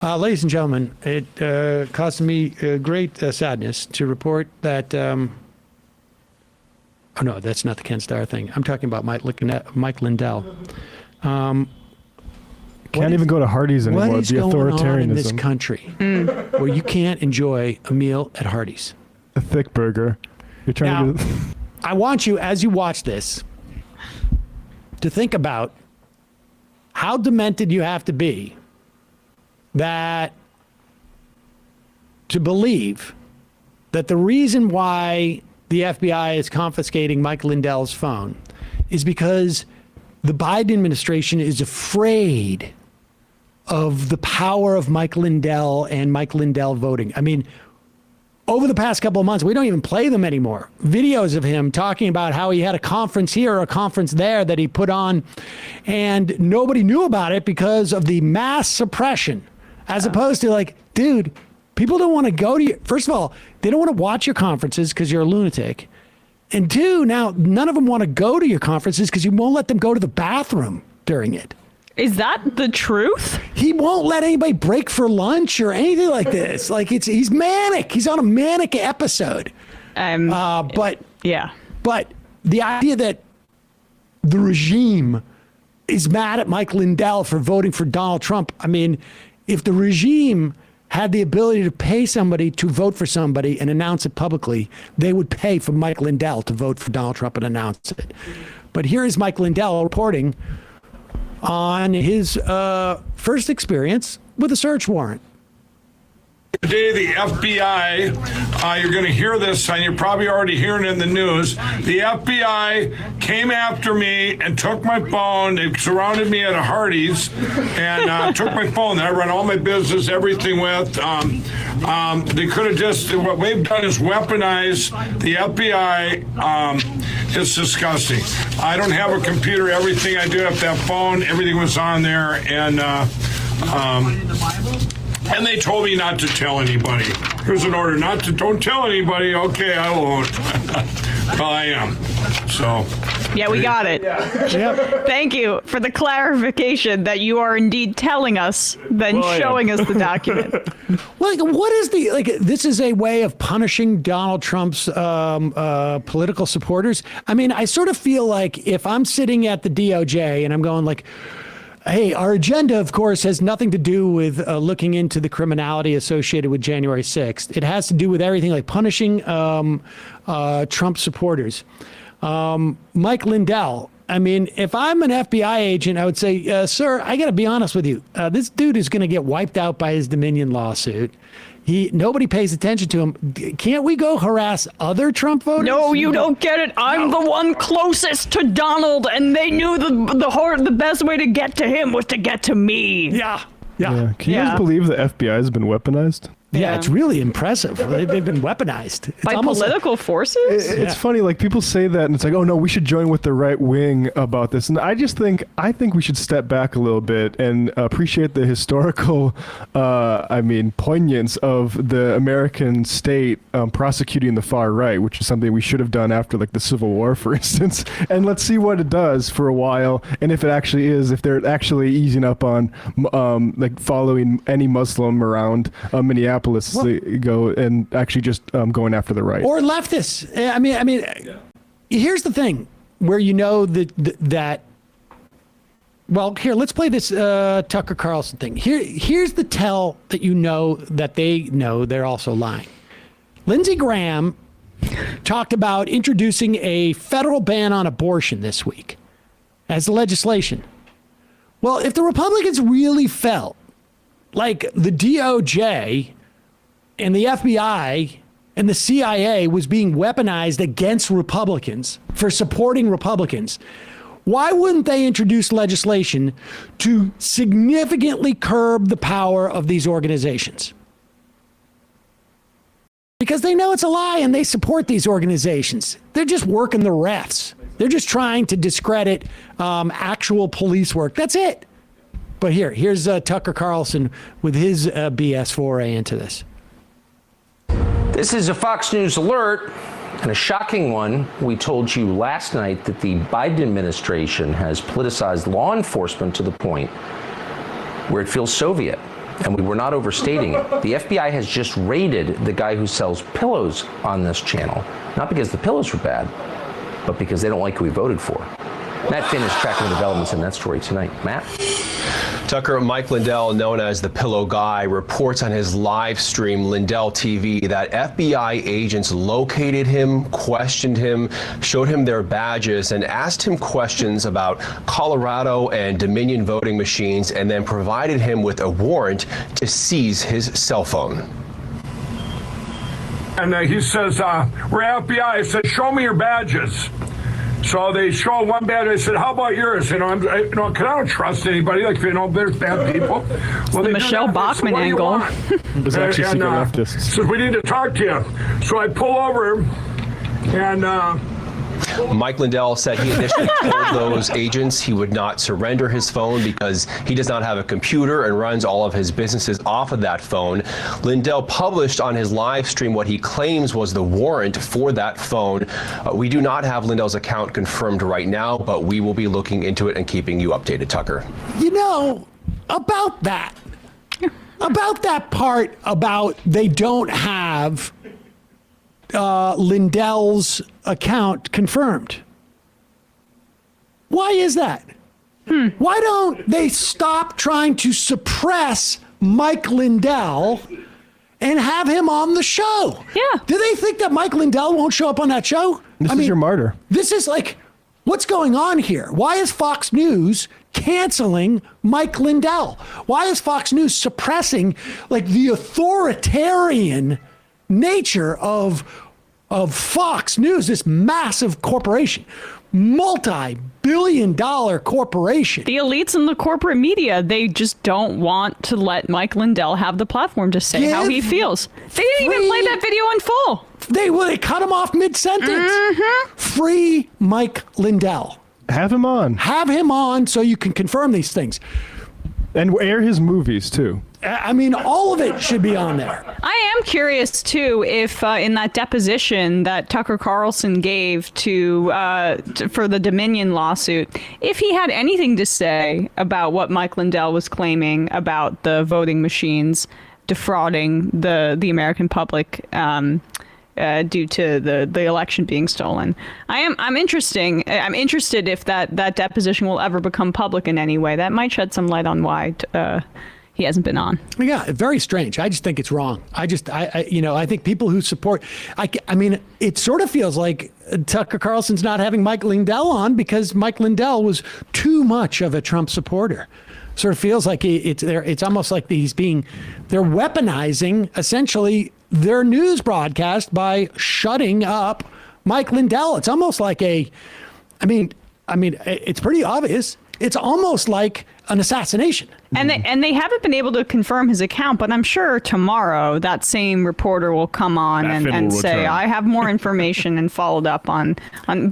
Ladies and gentlemen, it caused me great sadness to report that. Oh no, that's not the Ken Starr thing. I'm talking about Mike Lindell. Can't even go to Hardee's anymore. What is the going authoritarianism on in this country where you can't enjoy a meal at Hardee's? A thick burger. You're trying to. I want you, as you watch this, to think about how demented you have to be that to believe that the reason why the FBI is confiscating Mike Lindell's phone is because the Biden administration is afraid of the power of Mike Lindell and Mike Lindell voting. I mean, over the past couple of months, we don't even play them anymore. Videos of him talking about how he had a conference here or a conference there that he put on, and nobody knew about it because of the mass suppression. As opposed to like, dude, people don't want to go to you. First of all, they don't want to watch your conferences because you're a lunatic. And two, now none of them want to go to your conferences because you won't let them go to the bathroom during it. Is that the truth? He won't let anybody break for lunch or anything like this. Like he's manic. He's on a manic episode. But the idea that the regime is mad at Mike Lindell for voting for Donald Trump. I mean, if the regime had the ability to pay somebody to vote for somebody and announce it publicly, they would pay for Mike Lindell to vote for Donald Trump and announce it. But here is Mike Lindell reporting on his first experience with a search warrant. Today, the FBI, you're going to hear this, and you're probably already hearing it in the news. The FBI came after me and took my phone. They surrounded me at a Hardee's and took my phone that I run all my business, everything with. They could have just, what they've done is weaponize the FBI. It's disgusting. I don't have a computer. Everything I do have that phone, everything was on there, and they told me not to tell anybody. Here's an order don't tell anybody. Okay, I won't. Well, I am. So. Yeah, we got it. Yep. Thank you for the clarification that you are indeed telling us, then showing us the document. Like, what is this is a way of punishing Donald Trump's political supporters. I mean, I sort of feel like if I'm sitting at the DOJ and I'm going like, hey, our agenda, of course, has nothing to do with looking into the criminality associated with January 6th. It has to do with everything like punishing Trump supporters. Mike Lindell, I mean, if I'm an FBI agent, I would say, sir, I got to be honest with you. This dude is going to get wiped out by his Dominion lawsuit. Nobody pays attention to him. Can't we go harass other Trump voters? No, you don't get it. I'm the one closest to Donald, and they knew the best way to get to him was to get to me. Yeah. Can you guys believe the FBI has been weaponized? Yeah, it's really impressive. They've been weaponized. It's by political forces? It's funny, like people say that and it's like, oh no, we should join with the right wing about this. And I think we should step back a little bit and appreciate the historical, poignance of the American state prosecuting the far right, which is something we should have done after like the Civil War, for instance. And let's see what it does for a while. And if they're actually easing up on following any Muslim around Minneapolis. Go and actually just going after the right or leftists. I mean, here's the thing where you know that. Well, here, let's play this Tucker Carlson thing. Here's the tell that you know that they know they're also lying. Lindsey Graham talked about introducing a federal ban on abortion this week as legislation. Well, if the Republicans really felt like the DOJ and the FBI and the CIA was being weaponized against Republicans for supporting Republicans, why wouldn't they introduce legislation to significantly curb the power of these organizations? Because they know it's a lie and they support these organizations. They're just working the refs. They're just trying to discredit actual police work. That's it. But here's Tucker Carlson with his BS foray into this. This is a Fox News alert, and a shocking one. We told you last night that the Biden administration has politicized law enforcement to the point where it feels Soviet. and we were not overstating it. The FBI has just raided the guy who sells pillows on this channel, not because the pillows were bad, but because they don't like who we voted for. Matt Finn is tracking the developments in that story tonight. Matt? Tucker, Mike Lindell, known as the Pillow Guy, reports on his live stream, Lindell TV, that FBI agents located him, questioned him, showed him their badges, and asked him questions about Colorado and Dominion voting machines, and then provided him with a warrant to seize his cell phone. And he says, we're FBI. I said, show me your badges. So they show one badge. I said, how about yours? Cause I don't trust anybody. Like, there's bad people. Well, The Michelle Bachmann angle. It was actually secret leftists. So we need to talk to you. So I pull over and Mike Lindell said he initially told those agents he would not surrender his phone because he does not have a computer and runs all of his businesses off of that phone. Lindell published on his live stream what he claims was the warrant for that phone. We do not have Lindell's account confirmed right now, but we will be looking into it and keeping you updated, Tucker. You know, about that part about they don't have Lindell's account confirmed. Why is that? Why don't they stop trying to suppress Mike Lindell and have him on the show? Yeah. Do they think that Mike Lindell won't show up on that show? This is your martyr. This is like, what's going on here? Why is Fox News canceling Mike Lindell? Why is Fox News suppressing like the authoritarian nature of Fox News, this massive corporation, multi-billion-dollar corporation? The elites in the corporate media, they just don't want to let Mike Lindell have the platform to say how he feels. They didn't even play that video in full. They cut him off mid-sentence. Free Mike Lindell. Have him on. Have him on so you can confirm these things. And air his movies, too. I mean, all of it should be on there. I am curious, too, if in that deposition that Tucker Carlson gave for the Dominion lawsuit, if he had anything to say about what Mike Lindell was claiming about the voting machines defrauding the American public due to the election being stolen. I'm interested if that deposition will ever become public in any way. That might shed some light on why he hasn't been on. Yeah, very strange. I just think it's wrong. I think people who support, I mean, it sort of feels like Tucker Carlson's not having Mike Lindell on because Mike Lindell was too much of a Trump supporter. Sort of feels like it's almost like they're weaponizing essentially their news broadcast by shutting up Mike Lindell. It's almost like I mean, it's pretty obvious. It's almost like an assassination. And they haven't been able to confirm his account, but I'm sure tomorrow that same reporter will come on and say, I have more information and followed up on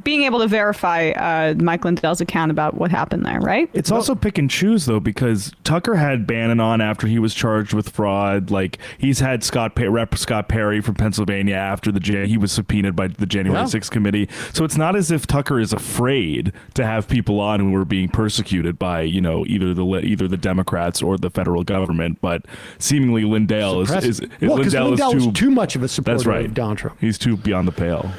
being able to verify Mike Lindell's account about what happened there, right? It's also pick and choose, though, because Tucker had Bannon on after he was charged with fraud. Like, he's had Rep. Scott Perry from Pennsylvania after he was subpoenaed by the January 6th committee. So it's not as if Tucker is afraid to have people on who are being persecuted by, either the Democrats or the federal government, but seemingly Lindell is Lindell is too much of a supporter of Donald Trump. He's too beyond the pale.